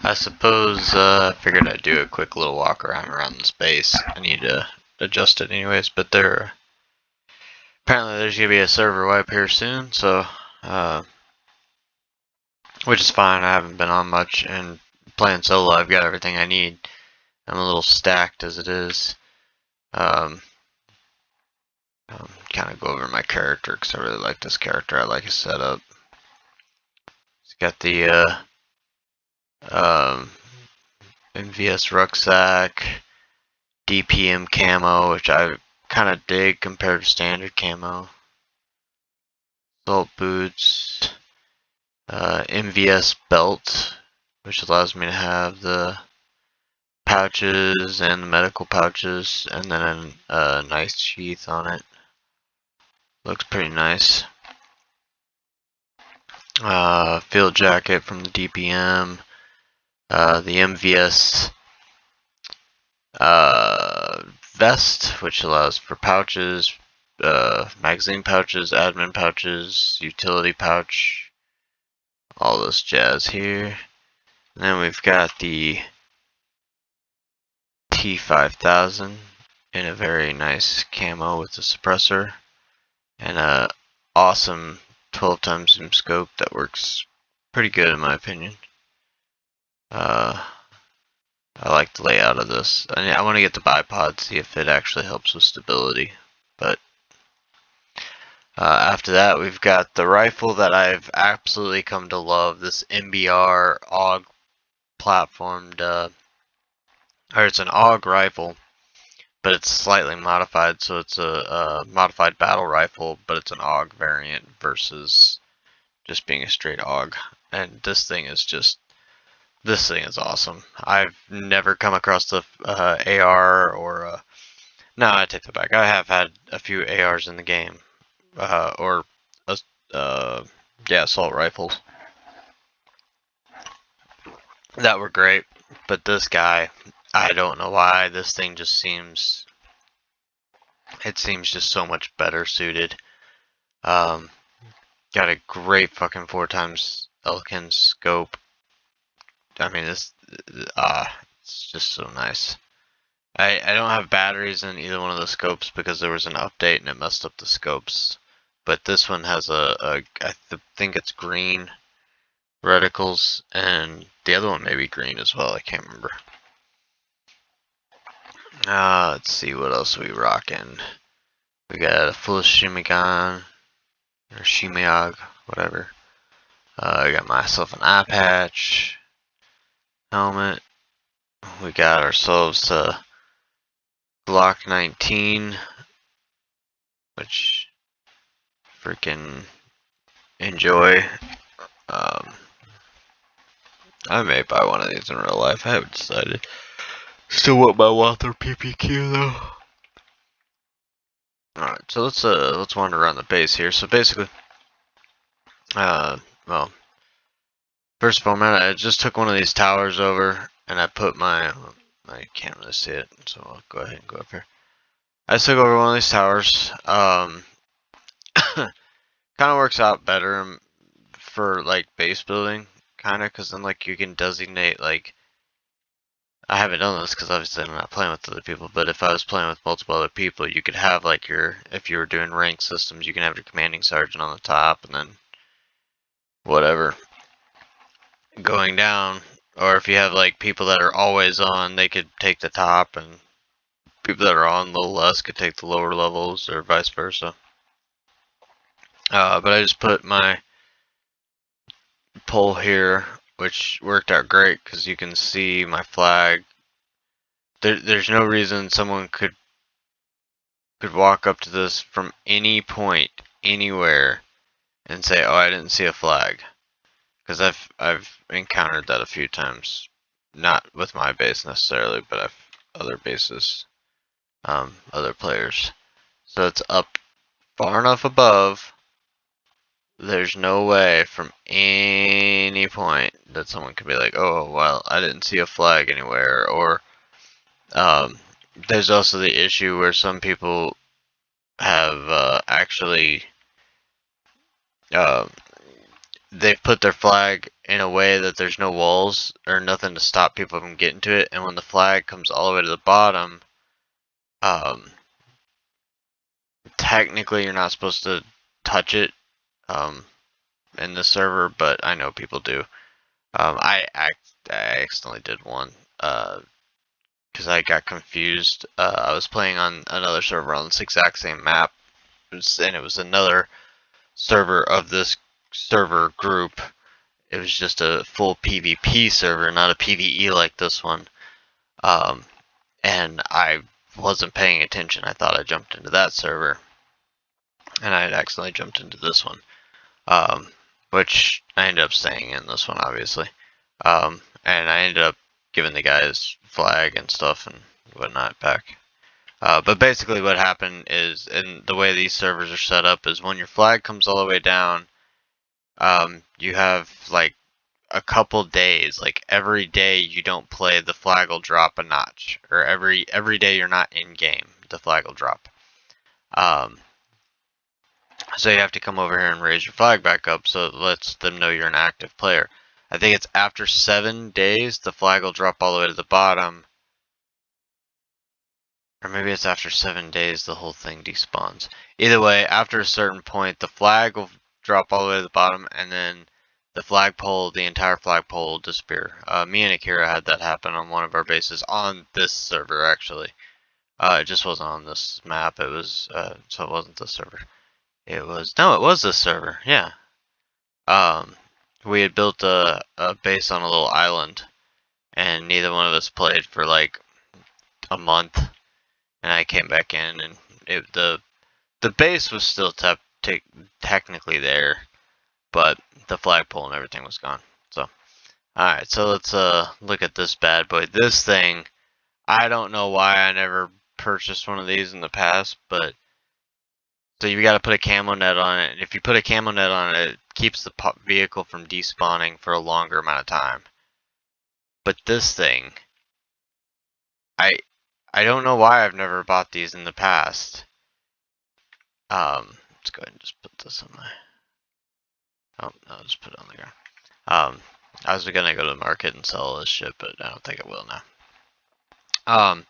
I suppose I figured I'd do a quick little walk around the space. I need to adjust it anyways, but apparently there's gonna be a server wipe here soon, so which is fine. I haven't been on much, and playing solo, I've got everything I need. I'm a little stacked as it is. Kind of go over my character because I really like this character. I like his setup. He's got the MVS rucksack, DPM camo, which I kind of dig compared to standard camo. Salt boots, MVS belt, which allows me to have the pouches and the medical pouches, and then a nice sheath on it. Looks pretty nice. Field jacket from the DPM. The MVS vest, which allows for pouches, magazine pouches, admin pouches, utility pouch, all this jazz here. And then we've got the T5000 in a very nice camo with a suppressor and a awesome 12x zoom scope that works pretty good in my opinion. I like the layout of this. I want to get the bipod, see if it actually helps with stability. But after that, we've got the rifle that I've absolutely come to love. This MBR AUG platformed, or it's an AUG rifle, but it's slightly modified. So it's a modified battle rifle, but it's an AUG variant versus just being a straight AUG. And this thing is awesome. I've never come across the AR or no, I take that back. I have had a few ARs in the game, or assault rifles that were great. But this guy, I don't know why this thing just seems just so much better suited. Got a great fucking 4x Elkin scope. I mean, it's just so nice. I don't have batteries in either one of the scopes because there was an update and it messed up the scopes. But this one has I think it's green reticles, and the other one may be green as well. I can't remember. Let's see what else we rocking. We got a full Shimigan or Shimiag, whatever. I got myself an eye patch. Helmet. We got ourselves a Glock 19, which freaking enjoy. I may buy one of these in real life. I haven't decided. Still want my Walther PPQ though. Alright, so let's wander around the base here. So basically, well, first of all, man, I just took one of these towers over, and I put I can't really see it, so I'll go ahead and go up here. I just took over one of these towers. Kind of works out better for like base building, kind of, because then like you can designate like. I haven't done this because obviously I'm not playing with other people, but if I was playing with multiple other people, you could have like if you were doing rank systems, you can have your commanding sergeant on the top and then whatever going down, or if you have like people that are always on, they could take the top, and people that are on a little less could take the lower levels, or vice versa. But I just put my pole here, which worked out great because you can see my flag. There's no reason someone could walk up to this from any point, anywhere, and say, "Oh, I didn't see a flag," because I've encountered that a few times, not with my base necessarily, but other bases, other players. So it's up far enough above. There's no way from any point that someone could be like, "Oh, well, I didn't see a flag anywhere," or there's also the issue where some people have actually they've put their flag in a way that there's no walls or nothing to stop people from getting to it. And when the flag comes all the way to the bottom, technically you're not supposed to touch it in the server, but I know people do. I accidentally did one because I got confused. I was playing on another server on this exact same map, and it was another server of this server group. It was just a full PvP server, not a PvE like this one. And I wasn't paying attention. I thought I jumped into that server, and I had accidentally jumped into this one, which I ended up staying in this one, obviously. And I ended up giving the guys flag and stuff and whatnot back. But basically what happened is, and the way these servers are set up is when your flag comes all the way down, you have like a couple days, like every day you don't play, the flag will drop a notch, or every day you're not in game, the flag will drop. So you have to come over here and raise your flag back up so it lets them know you're an active player. I think it's after 7 days the flag will drop all the way to the bottom. Or maybe it's after 7 days the whole thing despawns. Either way, after a certain point the flag will drop all the way to the bottom, and then the flagpole, the entire flagpole will disappear. Me and Akira had that happen on one of our bases on this server actually. It just wasn't on this map, it was, so it wasn't this server. It was this server, yeah. We had built a base on a little island, and neither one of us played for like a month, and I came back in, and the base was still technically there, but the flagpole and everything was gone. So, alright, so let's look at this bad boy. This thing, I don't know why I never purchased one of these in the past, but so you got to put a camo net on it. And if you put a camo net on it, it keeps the vehicle from despawning for a longer amount of time. But this thing, I don't know why I've never bought these in the past. Let's go ahead and just put this on my. Oh no, just put it on the ground. I was gonna go to the market and sell this shit, but I don't think I will now.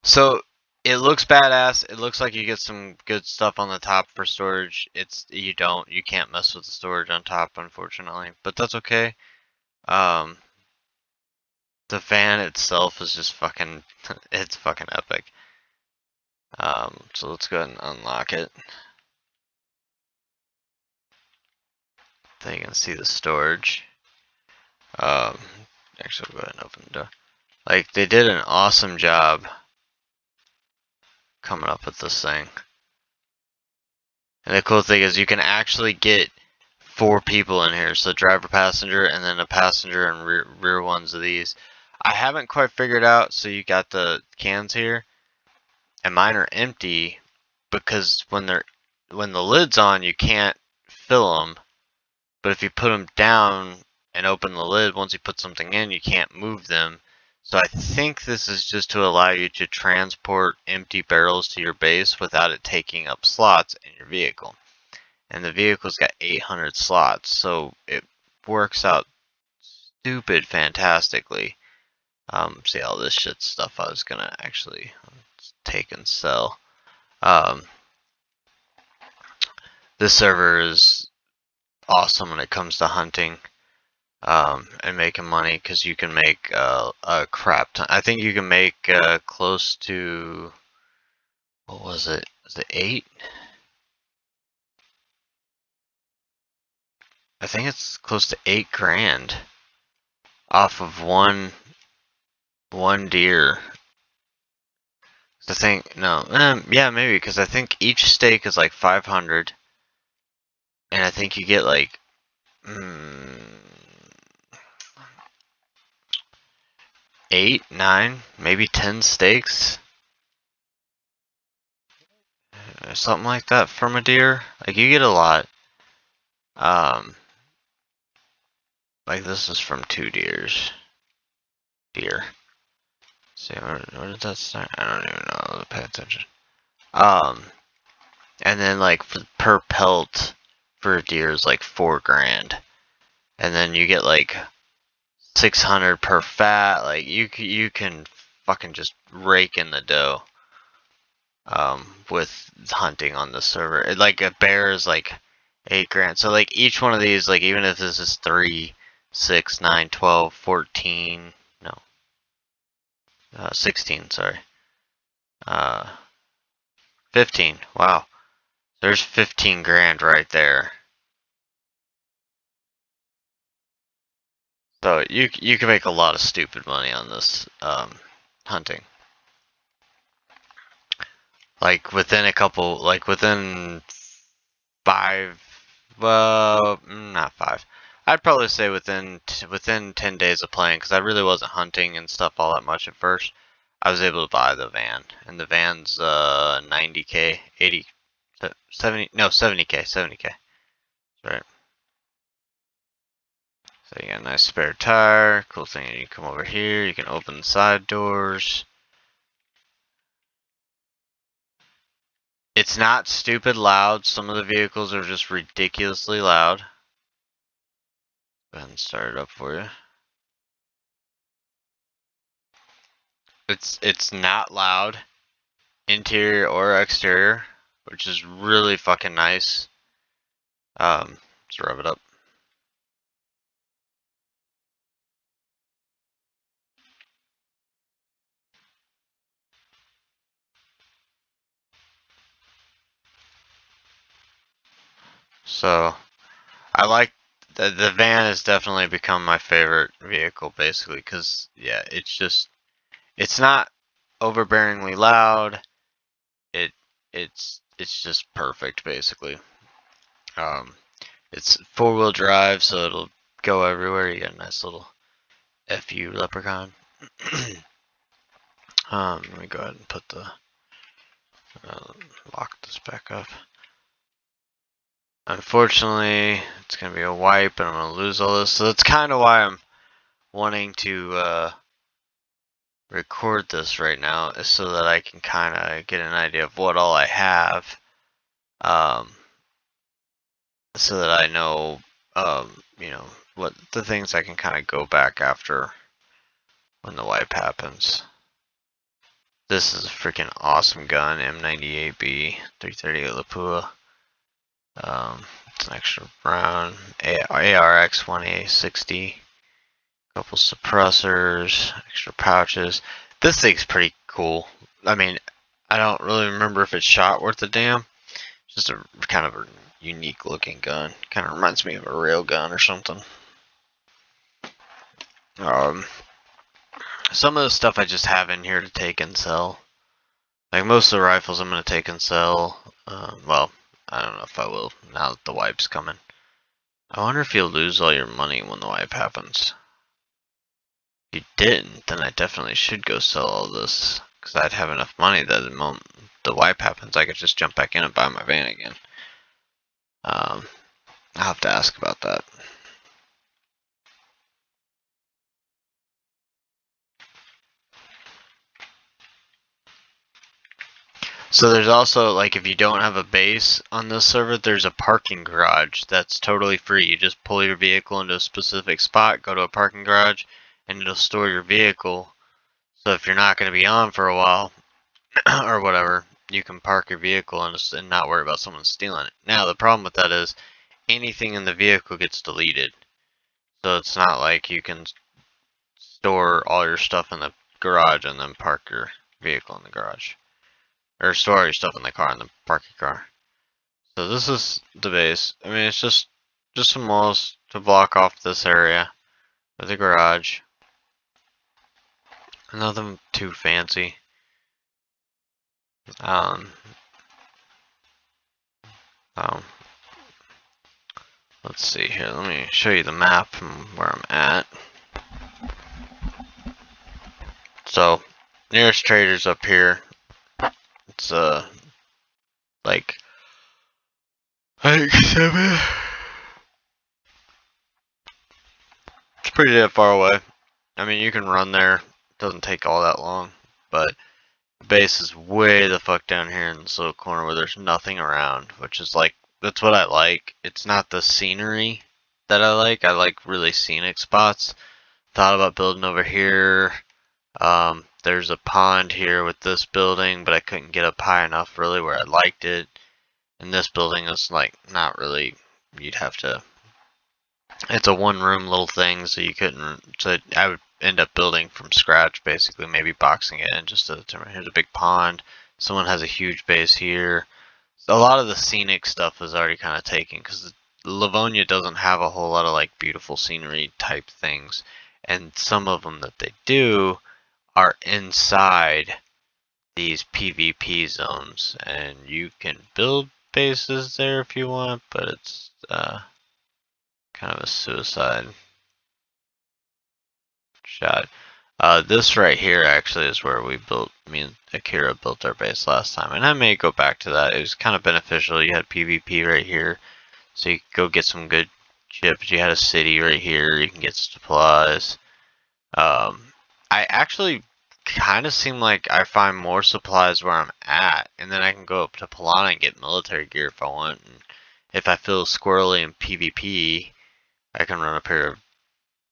So it looks badass. It looks like you get some good stuff on the top for storage. You can't mess with the storage on top, unfortunately, but that's okay. The van itself is just fucking, it's fucking epic. So let's go ahead and unlock it. Then you can see the storage. Actually, we'll go ahead and open the door. Like, they did an awesome job coming up with this thing. And the cool thing is you can actually get 4 people in here. So driver, passenger, and then a passenger and rear ones of these. I haven't quite figured out, so you got the cans here. And mine are empty because when the lid's on, you can't fill them. But if you put them down and open the lid, once you put something in, you can't move them. So I think this is just to allow you to transport empty barrels to your base without it taking up slots in your vehicle. And the vehicle's got 800 slots, so it works out stupid fantastically. See all this shit stuff I was gonna actually take and sell. This server is awesome when it comes to hunting and making money, because you can make a crap ton. I think you can make close to, what was it? Was it 8? I think it's close to 8 grand off of one deer. The thing, no, yeah, maybe, because I think each steak is like 500, and I think you get like 8, 9, maybe 10 steaks, or something like that from a deer. Like, you get a lot. Like, this is from 2 deers. See, where did that start? I don't even know. Pay attention. And then like per pelt for a deer is like 4 grand. and then you get like 600 per fat. Like you can fucking just rake in the dough with hunting on the server. Like a bear is like 8 grand. So like each one of these, like even if this is 3, 6, 9, 12, 14, no, 16. Sorry, 15. Wow, there's 15 grand right there. So you can make a lot of stupid money on this hunting. Like within a couple, like within 5, well, not 5. I'd probably say within 10 days of playing, because I really wasn't hunting and stuff all that much at first. I was able to buy the van, and the van's 90k, 80, 70, no 70k, 70k. Right. So you got a nice spare tire. Cool thing, you come over here, you can open the side doors. It's not stupid loud. Some of the vehicles are just ridiculously loud. Go ahead and start it up for you. It's not loud, interior or exterior, which is really fucking nice. Let's rev it up. So I like the van has definitely become my favorite vehicle, basically, because yeah, it's not overbearingly loud. It's just perfect, basically. Um, it's 4-wheel drive, so it'll go everywhere. You got a nice little FU leprechaun. Let me go ahead and put the lock this back up. Unfortunately, it's gonna be a wipe, and I'm gonna lose all this. So that's kind of why I'm wanting to record this right now, is so that I can kind of get an idea of what all I have, so that I know, you know, what the things I can kind of go back after when the wipe happens. This is a freaking awesome gun, M98B 338 Lapua. It's an extra round, ARX 1A60, couple suppressors, extra pouches. This thing's pretty cool. I mean, I don't really remember if it's shot worth a damn. It's just a kind of a unique looking gun. Kind of reminds me of a rail gun or something. Some of the stuff I just have in here to take and sell. Like most of the rifles I'm going to take and sell. Well, I don't know if I will now that the wipe's coming. I wonder if you'll lose all your money when the wipe happens. If you didn't, then I definitely should go sell all this. Because I'd have enough money that the moment the wipe happens, I could just jump back in and buy my van again. I'll have to ask about that. So there's also, like, if you don't have a base on this server, there's a parking garage that's totally free. You just pull your vehicle into a specific spot, go to a parking garage, and it'll store your vehicle. So if you're not going to be on for a while, or whatever, you can park your vehicle and not worry about someone stealing it. Now, the problem with that is anything in the vehicle gets deleted. So it's not like you can store all your stuff in the garage and then park your vehicle in the garage. Or store your stuff in the car and then park your car. So this is the base. I mean, it's just some walls to block off this area with the garage. Nothing too fancy. Let's see here. Let me show you the map from where I'm at. So, nearest trader's up here. It's like 7. It's pretty damn far away. I mean, you can run there. It doesn't take all that long. But the base is way the fuck down here in this little corner where there's nothing around, which is like, that's what I like. It's not the scenery that I like. I like really scenic spots. Thought about building over here. There's a pond here with this building, but I couldn't get up high enough really where I liked it. And this building is like not really, you'd have to, it's a one room little thing, so you couldn't, so I would end up building from scratch basically, maybe boxing it in just to determine, here's a big pond. Someone has a huge base here. A lot of the scenic stuff is already kind of taken because Livonia doesn't have a whole lot of like beautiful scenery type things. And some of them that they do are inside these PvP zones, and you can build bases there if you want, but it's kind of a suicide shot. This right here actually is where we built, me and Akira built our base last time, and I may go back to that. It was kind of beneficial. You had PvP right here, so you could go get some good ships. You had a city right here, you can get supplies. I actually kind of seem like I find more supplies where I'm at, and then I can go up to Pilana and get military gear if I want. And if I feel squirrely in PvP, I can run up here to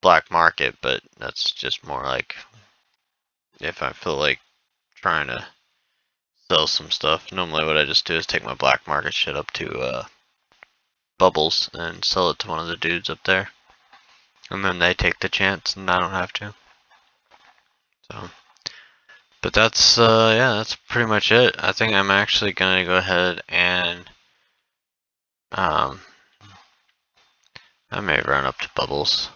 Black Market, but that's just more like if I feel like trying to sell some stuff. Normally what I just do is take my Black Market shit up to Bubbles and sell it to one of the dudes up there. And then they take the chance and I don't have to. So, but that's yeah, that's pretty much it. I think I'm actually gonna go ahead and I may run up to Bubbles.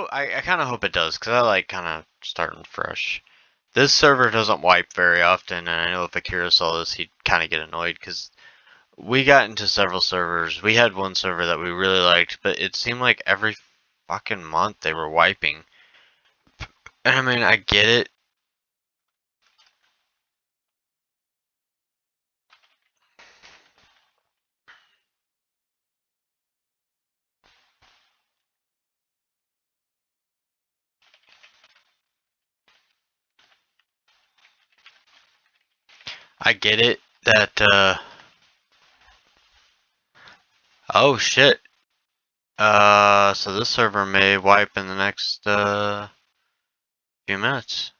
I kind of hope it does, because I like kind of starting fresh. This server doesn't wipe very often, and I know if Akira saw this, he'd kind of get annoyed, because we got into several servers. We had one server that we really liked, but it seemed like every fucking month they were wiping. And I mean, I get it. I get it that, oh shit. So this server may wipe in the next, few minutes.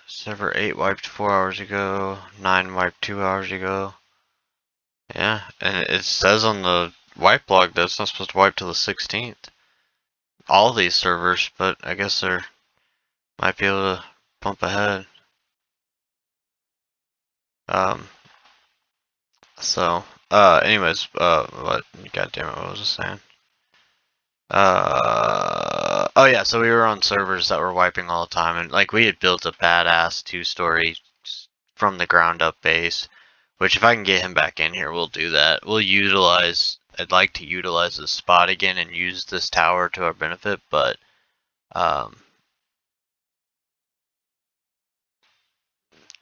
Server 8 wiped 4 hours ago, 9 wiped 2 hours ago. Yeah, and it says on the wipe log that it's not supposed to wipe till the 16th. All these servers, but I guess they're might be able to bump ahead. Um, so, anyways, what, god damn it, what was I saying? Oh yeah, so we were on servers that were wiping all the time, and like we had built a badass 2-story from the ground up base, which if I can get him back in here, we'll do that. We'll utilize, I'd like to utilize this spot again and use this tower to our benefit, but, um,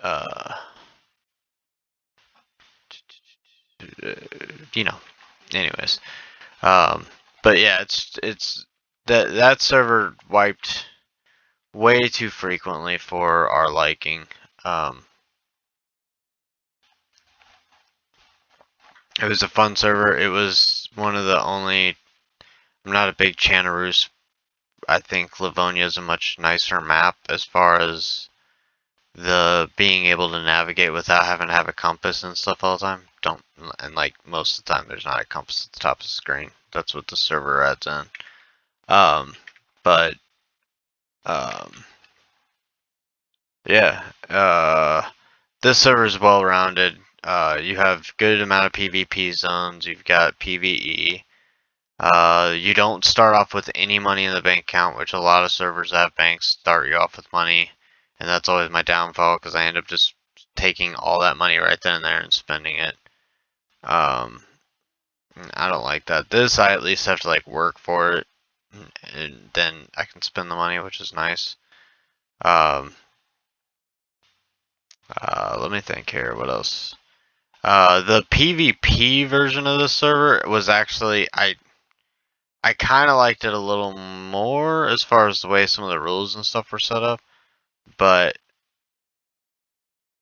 uh, you know, anyways, but yeah, it's that server wiped way too frequently for our liking. It was a fun server. It was one of the only. I'm not a big Chanaroos. I think Livonia is a much nicer map as far as the being able to navigate without having to have a compass and stuff all the time. Don't, and like most of the time there's not a compass at the top of the screen. That's what the server adds in. But yeah, this server is well rounded. You have good amount of PvP zones. You've got PvE. You don't start off with any money in the bank account, which a lot of servers that have banks start you off with money, and that's always my downfall because I end up just taking all that money right then and there and spending it. I don't like that. This I at least have to like work for it, and then I can spend the money, which is nice. Let me think here. What else? The PvP version of the server was actually I kind of liked it a little more as far as the way some of the rules and stuff were set up, but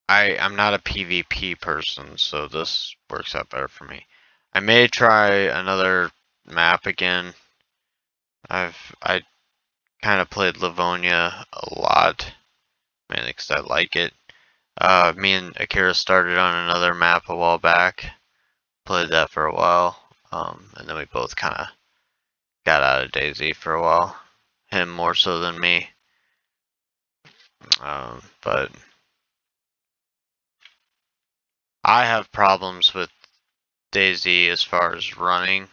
I'm not a PvP person, so this works out better for me. I may try another map again. I kind of played Livonia a lot, mainly because I like it. Me and Akira started on another map a while back. Played that for a while, and then we both kind of got out of DayZ for a while. Him more so than me. But I have problems with DayZ as far as running.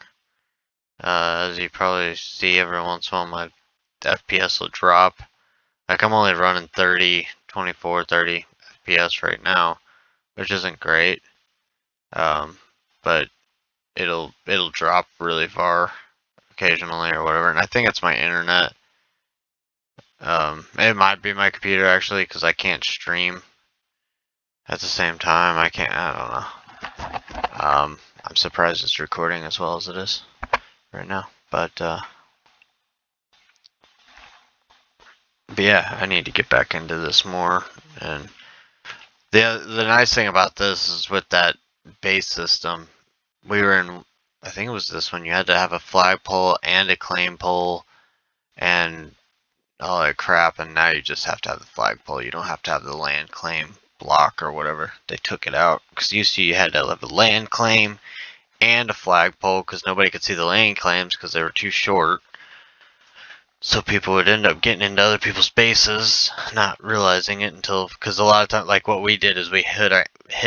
As you probably see every once in a while, my FPS will drop. Like I'm only running 30, 24, 30 FPS right now, which isn't great. But it'll drop really far occasionally or whatever, and I think it's my internet. It might be my computer actually, because I can't stream at the same time. I don't know. I'm surprised it's recording as well as it is right now. But yeah, I need to get back into this more. And the nice thing about this is with that base system, we were in, I think it was this one, you had to have a flagpole and a claim pole and all that crap, and now you just have to have the flagpole. You don't have to have the land claim block or whatever. They took it out because used to you had to have a land claim and a flagpole because nobody could see the land claims because they were too short. So people would end up getting into other people's bases, not realizing it until, because a lot of times, like what we did is we hit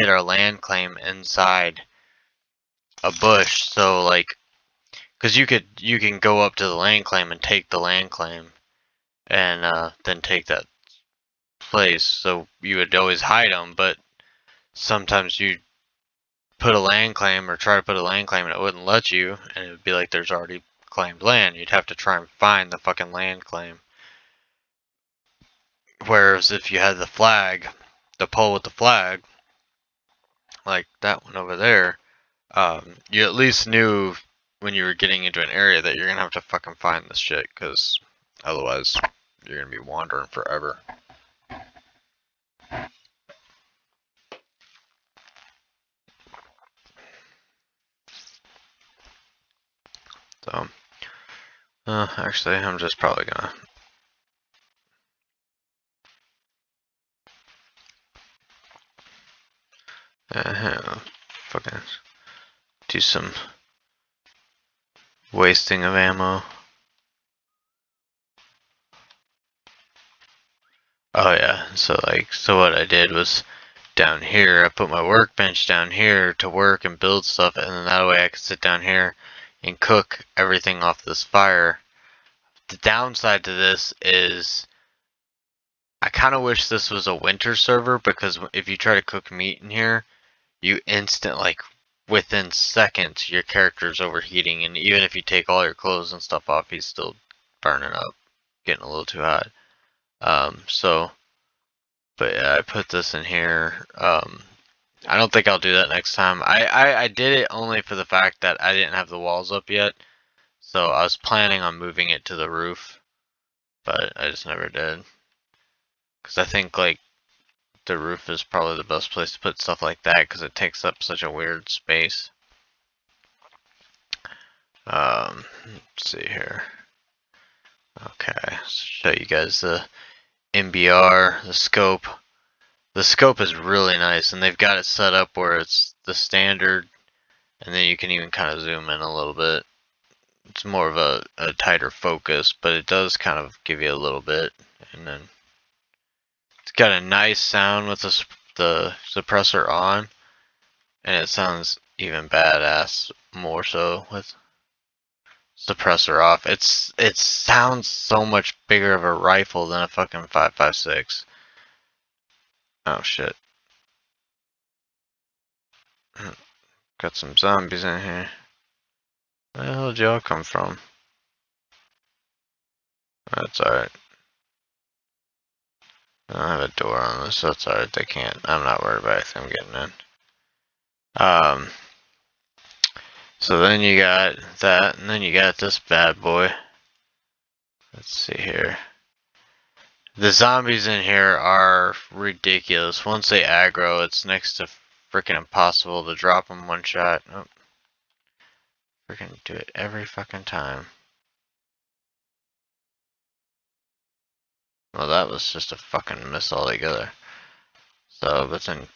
our land claim inside a bush. So like, because you can go up to the land claim and take the land claim, and then take that place. So you would always hide them, but sometimes you put a land claim or try to put a land claim and it wouldn't let you, and it would be like there's already claimed land. You'd have to try and find the fucking land claim. Whereas if you had the flag, the pole with the flag, like that one over there, you at least knew when you were getting into an area that you're gonna have to fucking find this shit, because otherwise you're gonna be wandering forever. So, actually, I'm just probably gonna fucking do some wasting of ammo. Oh yeah, so what I did was down here, I put my workbench down here to work and build stuff, and then that way I could sit down here and cook everything off this fire. The downside to this is I kind of wish this was a winter server, because if you try to cook meat in here, you within seconds your character's overheating, and even if you take all your clothes and stuff off, he's still burning up, getting a little too hot. But yeah, I put this in here. I don't think I'll do that next time. I did it only for the fact that I didn't have the walls up yet, so I was planning on moving it to the roof, but I just never did. Because I think like the roof is probably the best place to put stuff like that, because it takes up such a weird space. Let's see here. Okay, show you guys the MBR, the scope. The scope is really nice, and they've got it set up where it's the standard, and then you can even kind of zoom in a little bit. It's more of a tighter focus, but it does kind of give you a little bit. And then it's got a nice sound with the suppressor on. And it sounds even badass more so with suppressor off. It sounds so much bigger of a rifle than a fucking 5.56. Oh shit. Got some zombies in here. Where the hell did y'all come from? That's alright. I don't have a door on this, so that's alright. They can't. I'm not worried about anything getting in. So then you got that, and then you got this bad boy. Let's see here. The zombies in here are ridiculous. Once they aggro, it's next to freaking impossible to drop them one shot. Oh, freaking do it every fucking time. Well, that was just a fucking miss altogether. So, but then.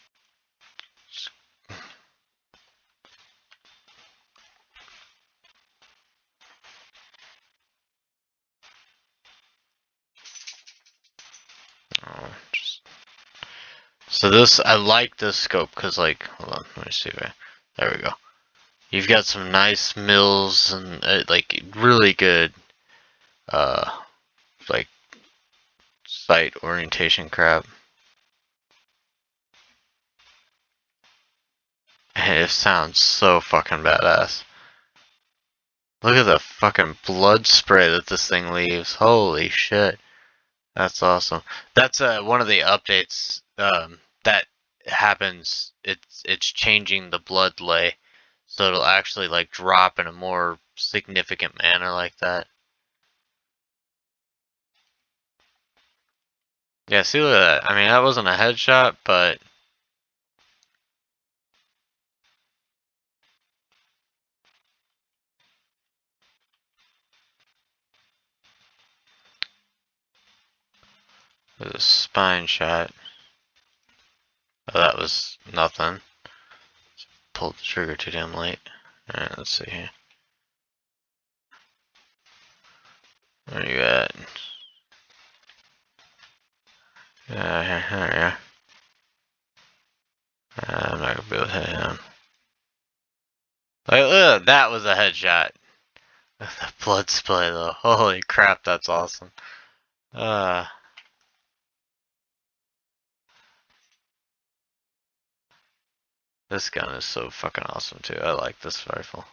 Oh, so this, I like this scope because, like, hold on, let me see if there we go. You've got some nice mills and like really good, like sight orientation crap. And it sounds so fucking badass. Look at the fucking blood spray that this thing leaves. Holy shit. That's awesome. That's one of the updates that happens. It's changing the blood lay, so it'll actually like drop in a more significant manner like that. Yeah, see, look at that. I mean, that wasn't a headshot, but it was a spine shot. Oh, that was nothing. Pulled the trigger too damn late. Alright, let's see here. Where you at? Yeah, there you are. I'm not gonna be able to hit him. Like, ugh, that was a headshot. The blood spray though. Holy crap, that's awesome. This gun is so fucking awesome too. I like this rifle.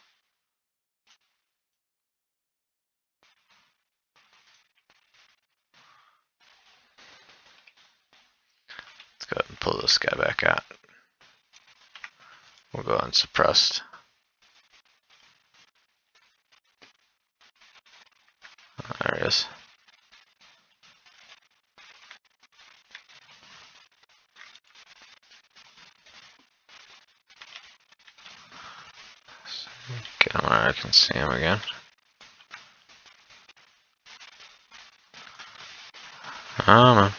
Let's go ahead and pull this guy back out. We'll go unsuppressed. There he is. Get him where I can see him again. Come on.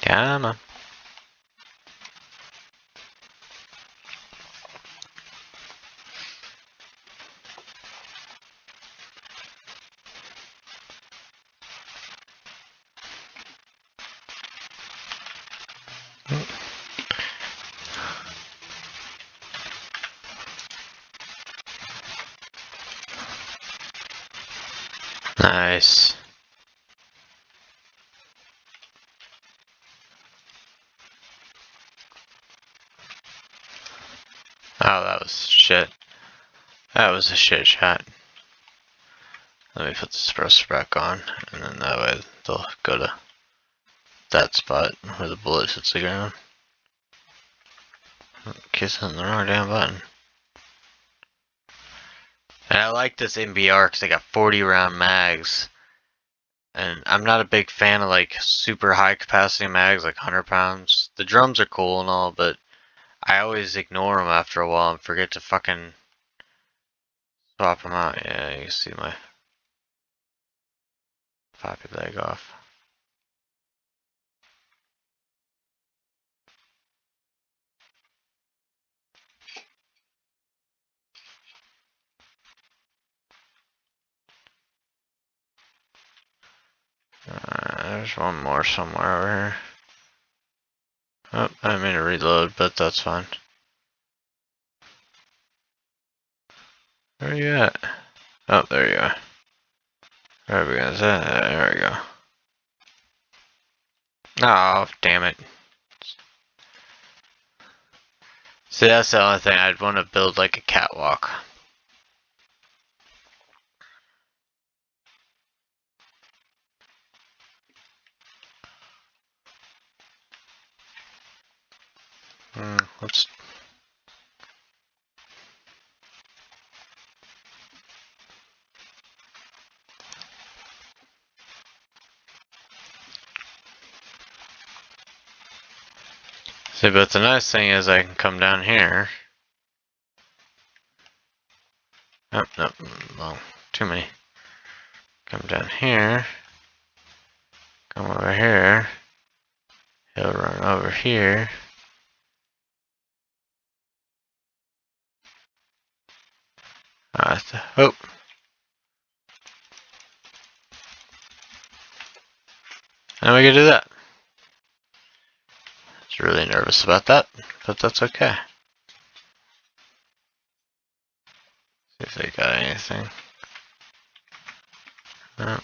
Come on. Nice. Oh, that was shit. That was a shit shot. Let me put the suppressor back on, and then that way they'll go to that spot where the bullet hits the ground. Keeps hitting the wrong damn button. And I like this MBR because they got 40 round mags. And I'm not a big fan of like super high capacity mags, like 100 pounds. The drums are cool and all, but I always ignore them after a while and forget to fucking swap them out. Yeah, you can see my poppy leg off. There's one more somewhere over here. Oh, I made a reload, but that's fine. Where are you at? Oh, there you are. Where are we going? There we go. Oh, damn it. See, that's the only thing. I'd want to build like a catwalk. Let's. See, but the nice thing is I can come down here. Oh, no, well, too many. Come down here. Come over here. He'll run over here. Oh. And we can do that. I was really nervous about that, but that's okay. See if they got anything. No.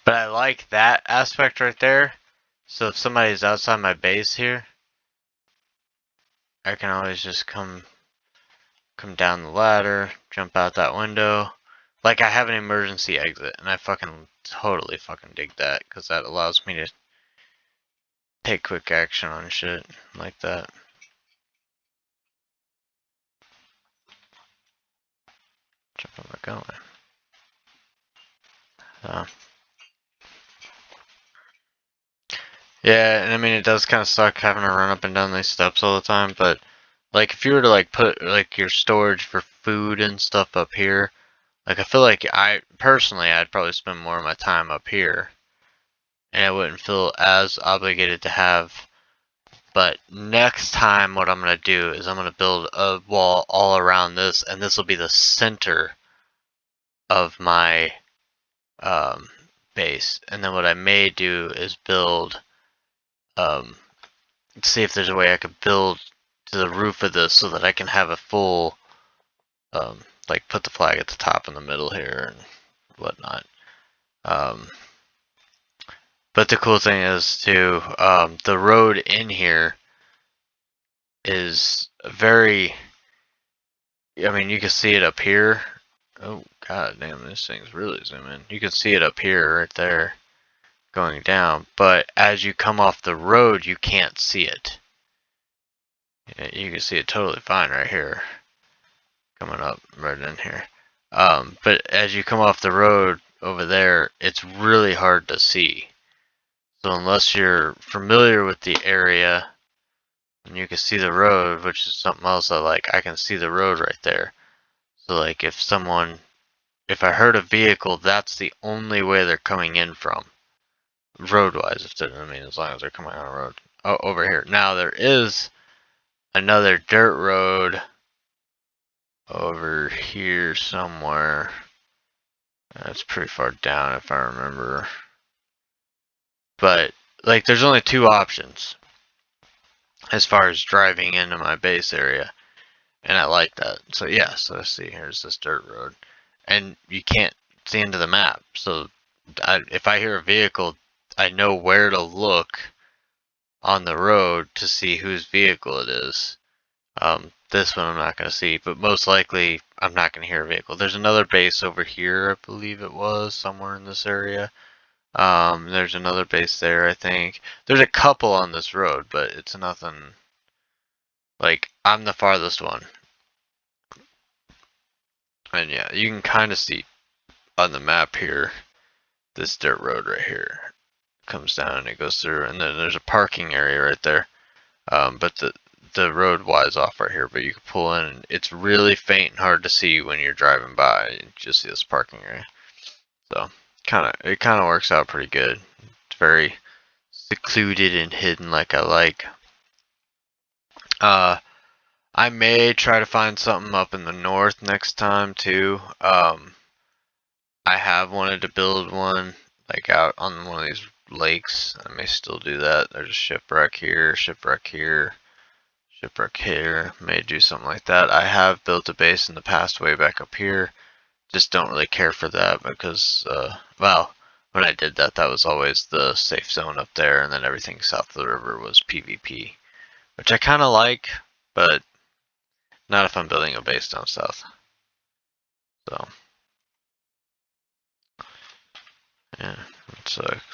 But I like that aspect right there. So if somebody's outside my base here, I can always just come down the ladder, jump out that window. Like I have an emergency exit, and I totally dig that, because that allows me to take quick action on shit like that. Jump on the gun. Yeah, and I mean it does kind of suck having to run up and down these steps all the time, but like if you were to like put like your storage for food and stuff up here, like I feel like I'd probably spend more of my time up here, and I wouldn't feel as obligated to have. But next time what I'm going to do is I'm going to build a wall all around this, and this will be the center of my base. And then what I may do is build, see if there's a way I could build to the roof of this so that I can have a full, like put the flag at the top in the middle here and whatnot. But the cool thing is too, the road in here is very, I mean, you can see it up here. Oh, god damn, this thing's really zooming. You can see it up here, right there, going down. But as you come off the road, you can't see it. You can see it totally fine right here. Coming up right in here. But as you come off the road over there, it's really hard to see. So unless you're familiar with the area, and you can see the road, which is something else I like, I can see the road right there. So like if I heard a vehicle, that's the only way they're coming in from, road-wise. I mean, as long as they're coming on a road. Oh, over here. Now there is another dirt road over here somewhere. That's pretty far down if I remember. But like, there's only two options as far as driving into my base area, and I like that. So yeah, so let's see. Here's this dirt road, and you can't see into the map. So if I hear a vehicle, I know where to look on the road to see whose vehicle it is. This one I'm not going to see, but most likely I'm not going to hear a vehicle. There's another base over here, I believe it was, somewhere in this area. There's another base there, I think. There's a couple on this road, but it's nothing, like, I'm the farthest one. And yeah, you can kind of see on the map here, this dirt road right here comes down and it goes through, and then there's a parking area right there. But the road wise off right here, but you can pull in, and it's really faint and hard to see when you're driving by. You just see this parking area. So it kind of works out pretty good. It's very secluded and hidden, like I like. I may try to find something up in the north next time too. I have wanted to build one like out on one of these lakes. I may still do that. There's a shipwreck here, shipwreck here, shipwreck here. May do something like that. I have built a base in the past way back up here. Just don't really care for that because, well, when I did that, that was always the safe zone up there, and then everything south of the river was PvP, which I kind of like, but not if I'm building a base down south. So, yeah,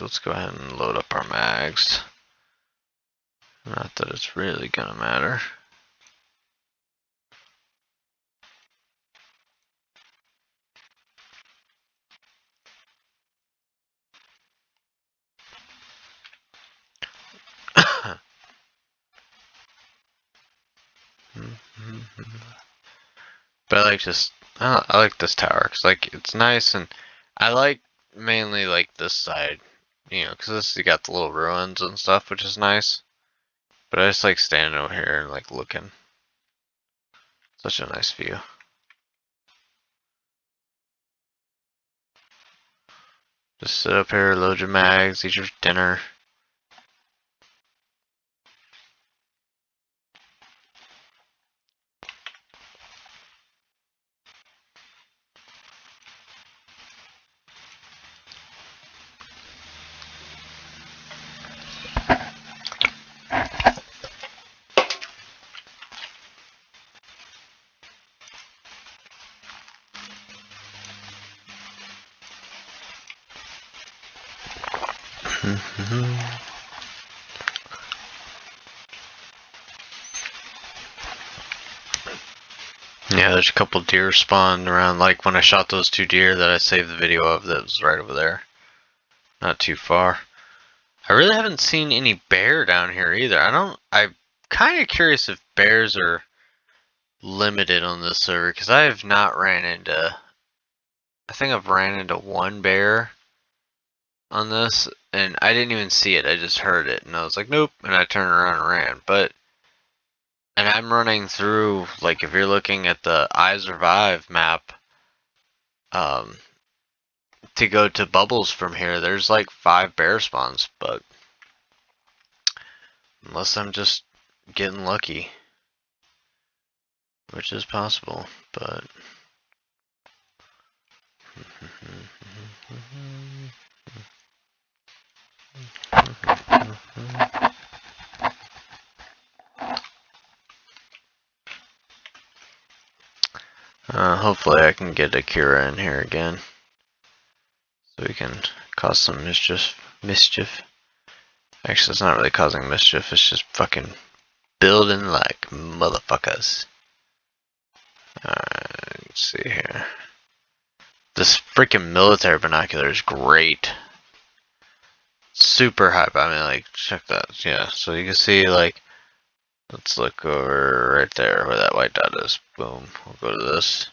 let's go ahead and load up our mags. Not that it's really gonna matter. But I like just, I like this tower because like it's nice, and I like mainly like this side, you know, because this you got the little ruins and stuff, which is nice. But I just like standing over here and like looking. Such a nice view. Just sit up here, load your mags, eat your dinner. Yeah, there's a couple deer spawned around, like when I shot those 2 deer that I saved the video of that was right over there. Not too far. I really haven't seen any bear down here either. I'm kind of curious if bears are limited on this server, because I have not ran into, I think I've ran into 1 bear on this, and I didn't even see it, I just heard it, and I was like, nope, and I turned around and ran. And I'm running through, like if you're looking at the I Survive map, to go to Bubbles from here, there's like 5 bear spawns, but unless I'm just getting lucky, which is possible, but hopefully I can get Akira in here again, so we can cause some mischief. Actually, it's not really causing mischief, it's just fucking building like motherfuckers. Alright, let's see here. This freaking military binocular is great. Super hype. I mean, like, check that. Yeah, so you can see, like, let's look over right there where that white dot is. Boom. We'll go to this.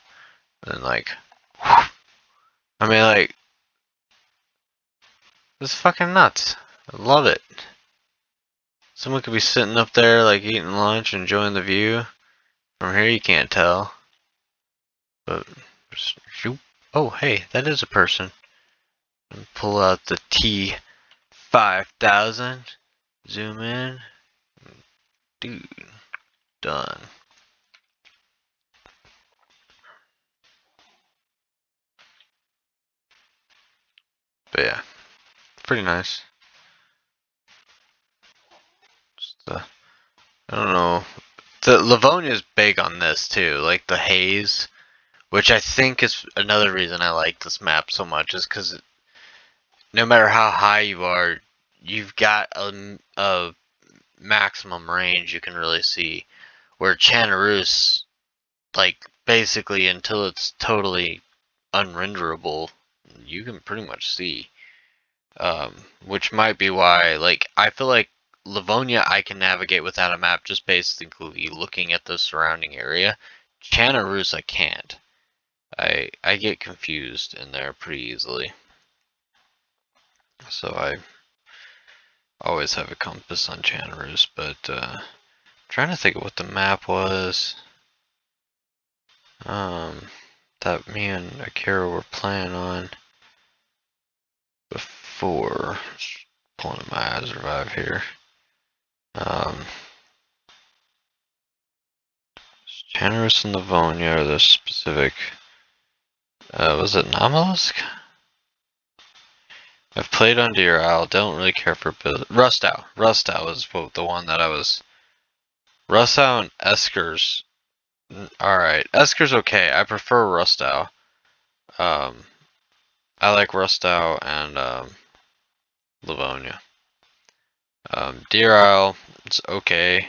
And, like, I mean, like, this is fucking nuts. I love it. Someone could be sitting up there, like, eating lunch, enjoying the view. From here, you can't tell. But, shoot. Oh, hey, that is a person. And pull out the T5000. Zoom in. Dude. Done. But yeah, pretty nice. Just, I don't know. The Livonia is big on this too, like the haze, which I think is another reason I like this map so much, is because no matter how high you are, you've got a maximum range you can really see. Where Chanaroos, like basically until it's totally unrenderable, you can pretty much see. Which might be why, like, I feel like Livonia I can navigate without a map, just basically looking at the surrounding area. Chanaroos I can't. I get confused in there pretty easily. So I always have a compass on Chanaroos, but trying to think of what the map was. That me and Akira were playing on before. Pulling in my eyes revive here. Generous and Livonia are the specific. Was it Nomalusk? I've played on Deer Isle. Don't really care for Rustow. Rustow is the one that I was. Rustow and Esker's. Alright. Esker's okay. I prefer Rustow. I like Rustow and Livonia. Deer Isle, it's okay.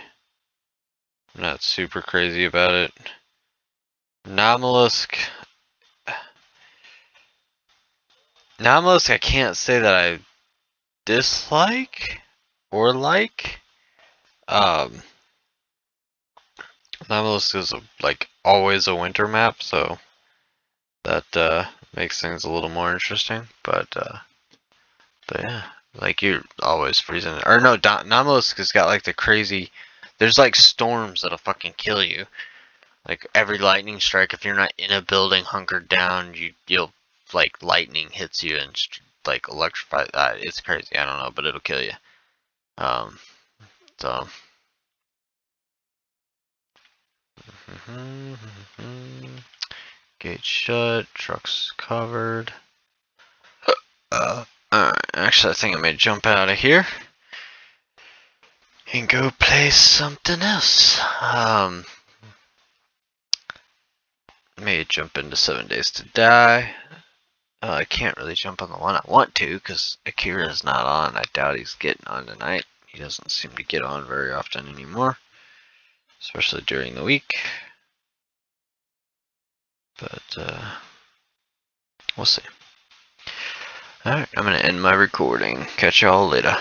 I'm not super crazy about it. Nomalusk. Nomalusk, I can't say that I dislike or like. Nomalusk is like always a winter map, so that makes things a little more interesting. But yeah, like you're always freezing. Or no, Nomalusk has got like the crazy. There's like storms that'll fucking kill you. Like every lightning strike, if you're not in a building hunkered down, you'll like lightning hits you and like electrify. It's crazy. I don't know, but it'll kill you. So. Gate shut. Truck's covered. Alright. Actually, I think I may jump out of here and go play something else. May jump into 7 Days to Die. I can't really jump on the one I want to because Akira's not on. I doubt he's getting on tonight. He doesn't seem to get on very often anymore, especially during the week. But we'll see. Alright, I'm going to end my recording. Catch y'all later.